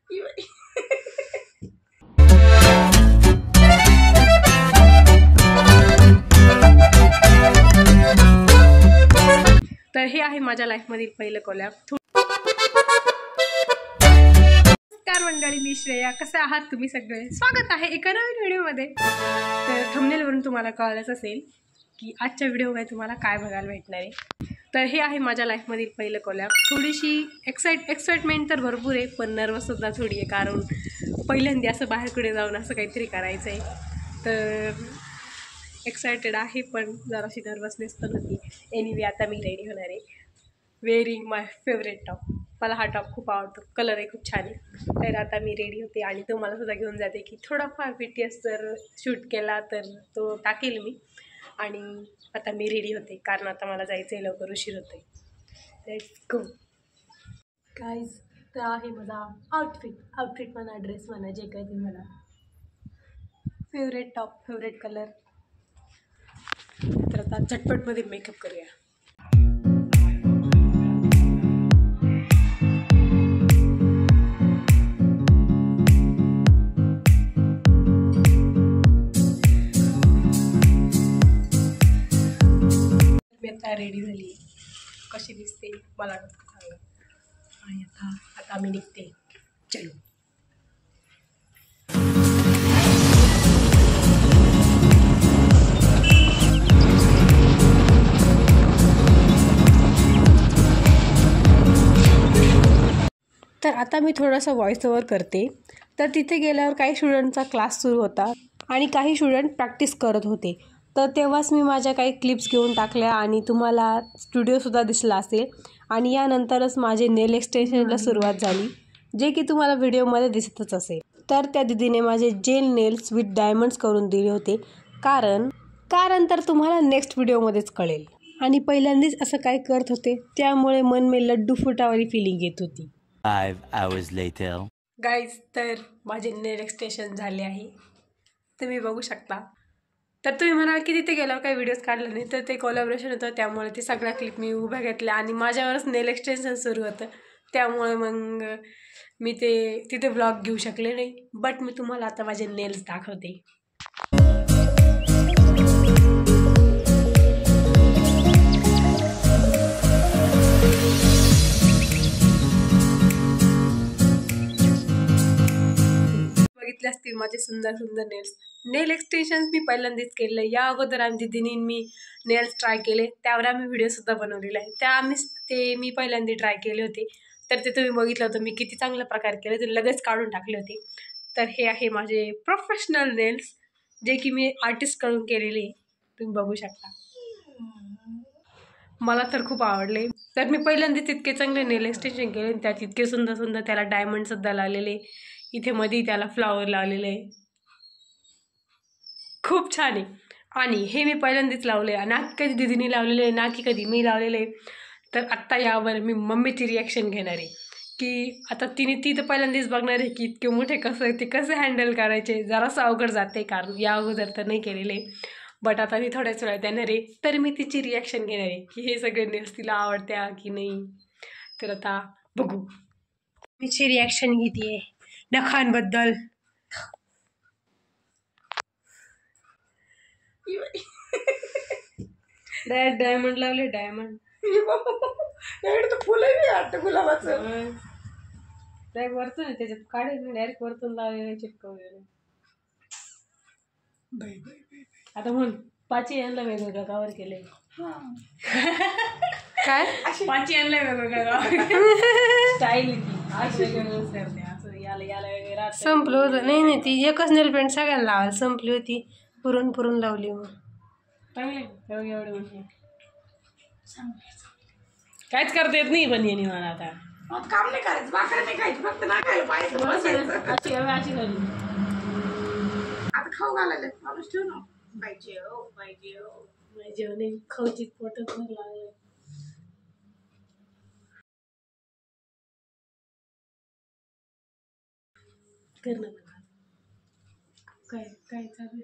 तर हे आहे माझ्या लाईफमधील पहिलं कोलॅब. नमस्कार मंडळी, मी श्रेया. कसे आहात तुम्ही सगळे? स्वागत आहे एका नवीन व्हिडिओमध्ये. तर थंबनेलवरून तुम्हाला कळलंच असेल की आजच्या व्हिडिओमध्ये तुम्हाला काय बघायला भेटणार आहे. तर हे आहे माझ्या लाईफमधील पहिलं कोलॅब. थोडीशी एक्साइटमेंट तर भरपूर आहे, पण नर्वससुद्धा थोडी आहे, कारण पहिल्यांदा असं बाहेरकडे जाऊन असं काहीतरी करायचं आहे. तर एक्सायटेड आहे, पण जराशी नर्वसनेस पण होती. एनिवे आता मी रेडी होणार आहे, वेअरिंग माय फेवरेट टॉप. मला हा टॉप खूप आवडतो, कलरही खूप छान आहे. तर आता मी रेडी होते आणि तुम्हाला सुद्धा घेऊन जाते की थोडाफार BTS जर शूट केला तर तो टाकेल मी. आणि आता मी रेडी होते, कारण आता मला जायचं आहे, लवकर उशीर होते. Let's go guys. तर आहे माझा आउटफिट म्हणा, ड्रेस म्हणा, जे काही ते मला फेवरेट टॉप, फेवरेट कलर. तर आता झटपटमध्ये मेकअप करूया. मी आता रेडी झाली, कशी दिसते मला सांगा. आणि आता मी निघते. चलो. तर आता मी थोडासा व्हॉइस ओव्हर करते. तर तिथे गेल्यावर काही स्टुडंटचा क्लास सुरू होता आणि काही स्टुडंट प्रॅक्टिस करत होते. तर तेव्हाच मी माझ्या काही क्लिप्स घेऊन टाकल्या आणि तुम्हाला स्टुडिओसुद्धा दिसला असेल. आणि यानंतरच माझे नेल एक्सटेन्शनला सुरुवात झाली, जे की तुम्हाला व्हिडिओमध्ये दिसतच असेल. तर त्या दिदीने माझे जेल नेल्स विथ डायमंड्स करून दिले होते, कारण तर तुम्हाला नेक्स्ट व्हिडिओमध्येच कळेल. आणि पहिल्यांदाच असं काय करत होते, त्यामुळे मन में लड्डू फुटावाली फिलिंग येत होती. 5 hours later. गाईज, तर माझे नेल एक्सटेन्शन झाले आहे, तुम्ही बघू शकता. तर तुम्ही म्हणाल की तिथे गेल्यावर काही व्हिडिओज काढले नाही, तर ते कोलॅबोरेशन होतं, त्यामुळे ते सगळ्या क्लिप मी उभ्या घेतल्या आणि माझ्यावरच नेल एक्सटेन्शन सुरू होतं. त्यामुळे मग मी तिथे व्लॉग घेऊ शकले नाही. बट मी तुम्हाला आता माझे नेल्स दाखवते. बघितले असतील माझे सुंदर सुंदर नेल एक्सटेन्शन्स मी पहिल्यांदाच केले. या अगोदर आमची दिदीने मी नेल्स ट्राय केले, त्यावर आम्ही व्हिडिओसुद्धा बनवलेला आहे. ते मी पहिल्यांदा ट्राय केले होते. तर ते तुम्ही बघितलं होतं मी किती चांगल्या प्रकारे केले, ते लगेच काढून टाकले होते. तर हे आहे माझे प्रोफेशनल नेल्स, जे की मी आर्टिस्टकडून केलेले, तुम्ही बघू शकता. मला तर खूप आवडले. तर मी पहिल्यांदा तितके चांगले नेल एक्सटेन्शन केले, त्यात इतके सुंदर सुंदर त्याला डायमंडसुद्धा लावलेले, इथे मध्ये त्याला फ्लावर लावलेले आहे, खूप छान आहे. आणि हे मी पहिल्यांदाच लावले, ना की कधी दिदीने लावलेले आहे, ना की कधी मी लावलेले. तर आत्ता यावर मी मम्मीची रिॲक्शन घेणार आहे, की आता ती तर पहिल्यांदाच बघणार आहे की इतके मोठे कसे हँडल करायचे. जरासं अवघड जाते, कारण या अगोदर तर नाही केलेले. बट आता मी थोड्याच वेळात येणार आहे, तर मी तिची रिॲक्शन घेणार आहे की हे सगळे नेल्स तिला आवडत्या की नाही. तर आता बघू, मीची रिॲक्शन घेते आहे नखांबद्दल. डायमंड लावले, डायमंड तर फुलंही वाटतं गुलाबाचं. डायरेक्ट वरतून त्याच्यात काढायचं, डायरेक्ट वरतून लावलेलं चिटकवलेलं. आता म्हणून पाची यांना वेगवेगळं कवर केलंय. काय पाची यांना वेगवेगळं कवर स्टाईल करते असं. याला वेगळं संपलं होतं. नाही ती एकच नेल पेंट सगळ्यांना लावायला संपली होती, पुरून लावली. मग चांगले एवढे म्हणजे काहीच करता येत नाही, पण येणे मला आता काम नाही करायचं, भाकर नाही खायचं, फक्त ना खायला पाहिजे. अशी घाली आता खाऊ घालायला माणूस ठेव ना. पाहिजे नाही खाऊची पोटच नाही लागलं. कर ना काय चालू आहे.